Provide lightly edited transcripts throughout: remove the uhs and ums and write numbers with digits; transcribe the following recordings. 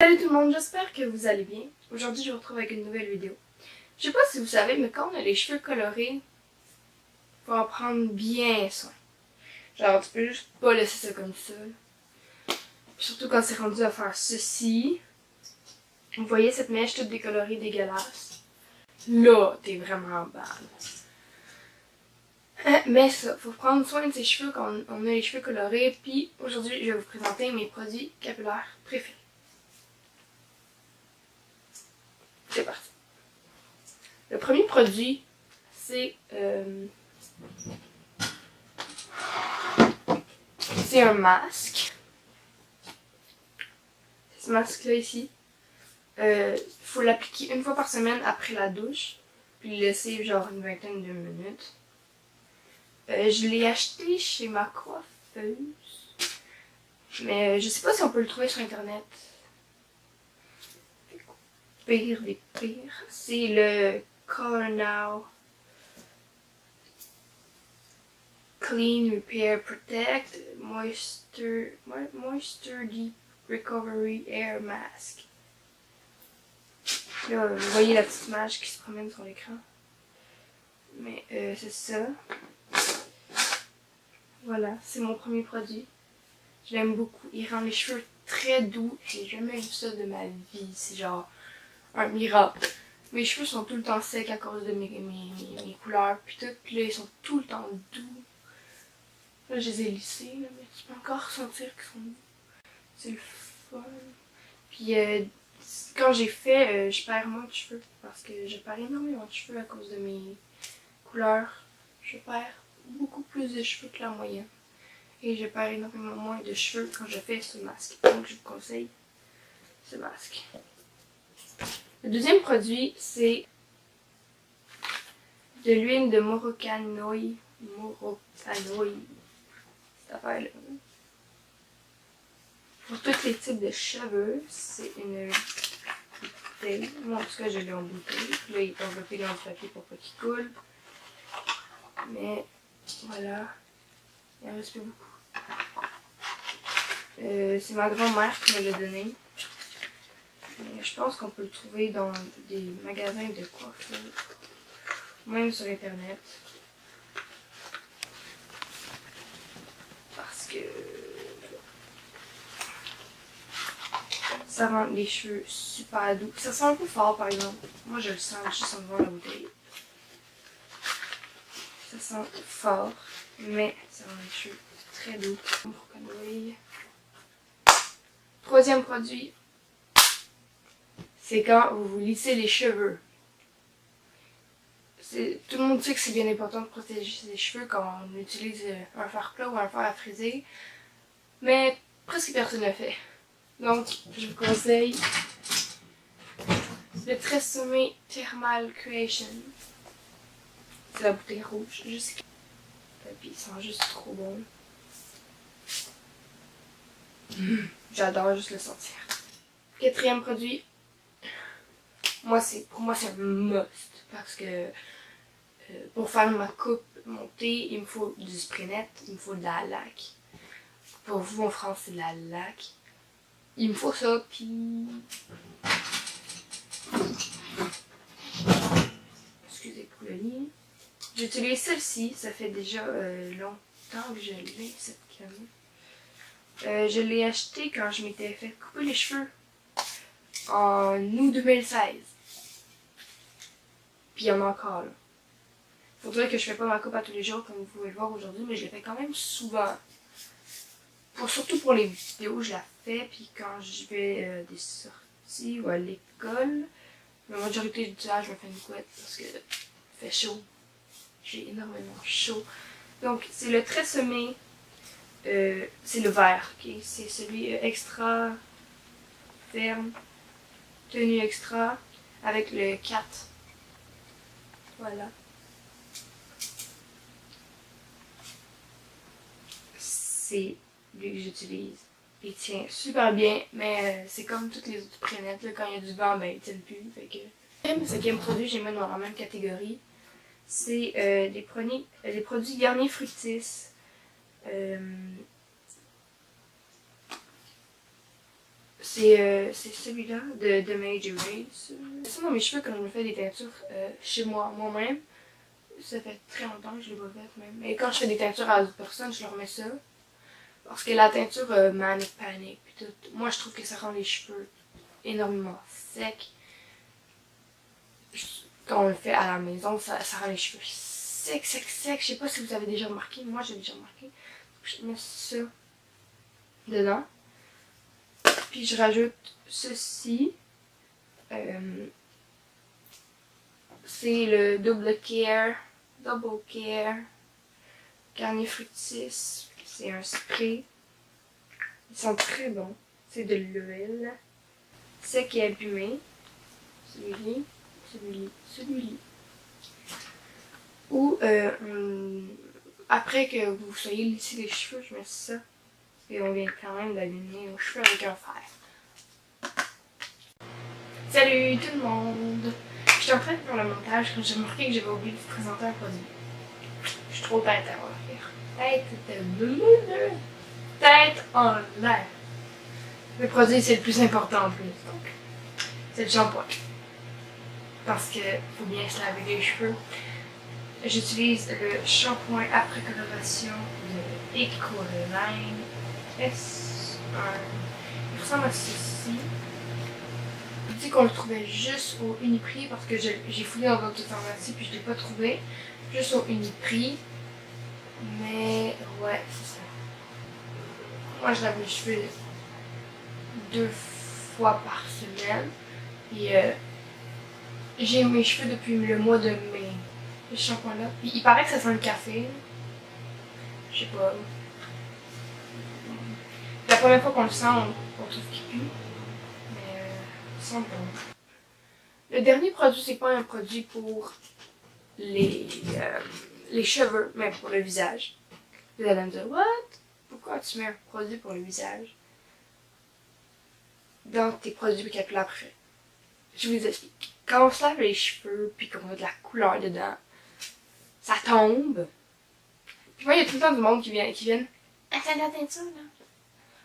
Salut tout le monde, j'espère que vous allez bien. Aujourd'hui, je vous retrouve avec une nouvelle vidéo. Je sais pas si vous savez, mais quand on a les cheveux colorés, faut en prendre bien soin. Genre, tu peux juste pas laisser ça comme ça. Surtout quand c'est rendu à faire ceci. Vous voyez cette mèche toute décolorée dégueulasse? Là, t'es vraiment bad. Mais ça, faut prendre soin de ses cheveux quand on a les cheveux colorés. Puis aujourd'hui, je vais vous présenter mes produits capillaires préférés. C'est parti. Le premier produit, c'est un masque. C'est ce masque-là ici. Faut l'appliquer une fois par semaine après la douche. Puis le laisser genre une vingtaine de minutes. Je l'ai acheté chez ma coiffeuse. Mais je sais pas si on peut le trouver sur internet. Pire des pires. C'est le Color Now Clean Repair Protect Moisture Deep Recovery Air Mask. Là, vous voyez la petite image qui se promène sur l'écran. Mais c'est ça. Voilà, c'est mon premier produit. Je l'aime beaucoup. Il rend les cheveux très doux. J'ai jamais vu ça de ma vie. C'est genre un miracle. Mes cheveux sont tout le temps secs à cause de mes couleurs. Puis tout, puis là, ils sont tout le temps doux. Là, je les ai lissés, là, mais tu peux encore sentir qu'ils sont doux. C'est le fun. Puis quand j'ai fait, je perds moins de cheveux. Parce que je perds énormément de cheveux à cause de mes couleurs. Je perds beaucoup plus de cheveux que la moyenne. Et je perds énormément moins de cheveux quand je fais ce masque. Donc je vous conseille ce masque. Le deuxième produit, c'est de l'huile de Moroccanoï. Cette affaire-là. Pour tous les types de cheveux, c'est une bouteille. Moi, en tout cas, je l'ai en bouteille. Puis là, il est enveloppé dans le papier pour pas qu'il coule. Mais voilà, il en reste plus beaucoup. C'est ma grand-mère qui me l'a donné. Mais je pense qu'on peut le trouver dans des magasins de coiffure, même sur internet. Parce que ça rend les cheveux super doux. Ça sent un peu fort par exemple. Moi je le sens juste en devant la bouteille. Ça sent fort, mais ça rend les cheveux très doux. Troisième produit, c'est quand vous vous lissez les cheveux. Tout le monde sait que c'est bien important de protéger ses cheveux quand on utilise un fer plat ou un fer à friser, mais presque personne ne le fait. Donc, je vous conseille le TRESemmé Thermal Creation. C'est la bouteille rouge, juste. Et puis, il sent juste trop bon. J'adore juste le sentir. Quatrième produit, pour moi c'est un must parce que pour faire ma coupe montée, il me faut du spray net, il me faut de la laque. Pour vous en France, c'est de la laque. Il me faut ça, puis... Excusez pour le lit. J'utilise celle-ci, ça fait déjà longtemps que je l'ai, cette canne. Je l'ai achetée quand je m'étais fait couper les cheveux en août 2016. Puis il y en a encore là. Faudrait que je fais pas ma coupe à tous les jours comme vous pouvez le voir aujourd'hui, mais je l'ai fait quand même souvent. Surtout pour les vidéos, je la fais, puis quand je vais des sorties ou à l'école, la majorité du temps, je me fais une couette parce que il fait chaud. J'ai énormément chaud. Donc, c'est le TRESemmé, c'est le vert, ok? C'est celui extra ferme, tenue extra, avec le 4. Voilà. C'est lui que j'utilise. Il tient super bien, mais c'est comme toutes les autres prénettes, là, quand il y a du vent, ben ils tiennent plus. Fait que... Le cinquième produit, j'ai mis dans la même catégorie. C'est des produits Garnier Fructis. C'est celui-là de Major Race. Sinon, mes cheveux, quand je me fais des teintures chez moi-même, ça fait très longtemps que je l'ai pas fait même. Mais quand je fais des teintures à d'autres personnes, je leur mets ça. Parce que la teinture Manic Panic, pis tout, moi je trouve que ça rend les cheveux énormément secs. Quand on le fait à la maison, ça rend les cheveux secs. Je sais pas si vous avez déjà remarqué, moi j'ai déjà remarqué. Je mets ça dedans. Puis je rajoute ceci. C'est le Double Care Garnier Fructis. C'est un spray. Ils sont très bons. C'est de l'huile. Sec et abîmé. Celui-là. Ou après que vous soyez lissé les cheveux, je mets ça. Et on vient quand même d'abîmer nos cheveux avec un fer. Salut tout le monde! J'étais en train de faire le montage quand j'ai remarqué que j'avais oublié de vous présenter un produit. Je suis trop tête à avoir faire. Tête en l'air. Le produit c'est le plus important en plus. Donc, c'est le shampoing. Parce que faut bien se laver les cheveux. J'utilise le shampoing après coloration de Ecoline S1. Il ressemble à ceci. Je dis qu'on le trouvait juste au Uniprix parce que j'ai fouillé dans d'autres pharmacies puis je l'ai pas trouvé. Juste au Uniprix. Mais ouais, c'est ça. Moi je lave mes cheveux 2 fois par semaine. Et j'ai mes cheveux depuis le mois de mai. Ce shampoing-là. Puis il paraît que ça sent le café. Je sais pas. La première fois qu'on le sent, on trouve qu'il pue. Mais il sent bon. Le dernier produit, c'est pas un produit pour les cheveux, mais pour le visage. Vous allez me dire, what? Pourquoi tu mets un produit pour le visage dans tes produits capillaires préférés? Je vous explique. Quand on se lave les cheveux, puis qu'on a de la couleur dedans, ça tombe. Puis moi, il y a tout le temps du monde qui viennent. Ah, c'est de la teinture, là.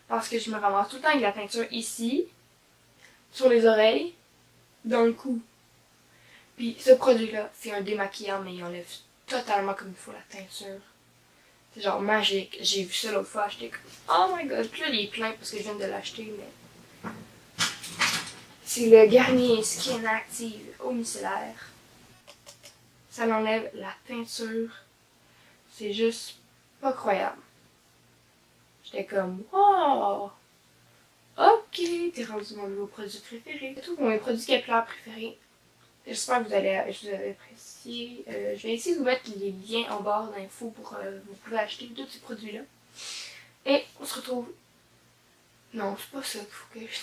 Parce que je me ramasse tout le temps avec la teinture ici, sur les oreilles, dans le cou. Puis ce produit-là, c'est un démaquillant, mais il enlève totalement comme il faut la teinture. C'est genre magique. J'ai vu ça l'autre fois, j'étais comme oh my god. Puis là, il est plein parce que je viens de l'acheter, mais. C'est le Garnier Skin Active Eau micellaire. Ça l'enlève la teinture. C'est juste pas croyable. J'étais comme wow! Ok, t'es rendu mon nouveau produit préféré. C'est tout pour mes produits capillaires préférés. J'espère que vous allez apprécier. Je vais essayer de vous mettre les liens en barre d'infos pour vous pouvez acheter tous ces produits-là. Et on se retrouve. Non, c'est pas ça qu'il faut que je.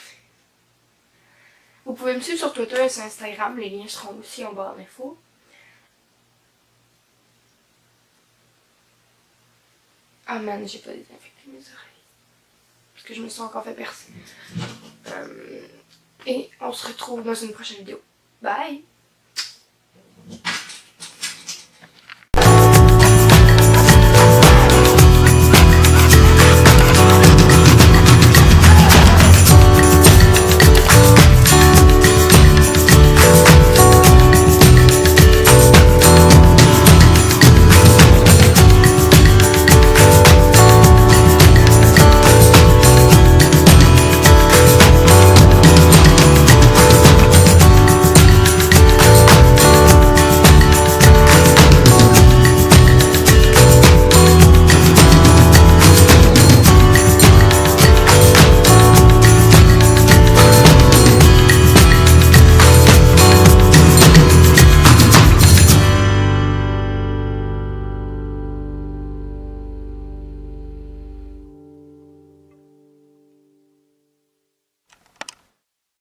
Vous pouvez me suivre sur Twitter et sur Instagram, les liens seront aussi en barre d'infos. Ah man, j'ai pas désinfecté mes oreilles. Parce que je me suis encore fait percer. Et on se retrouve dans une prochaine vidéo. Bye!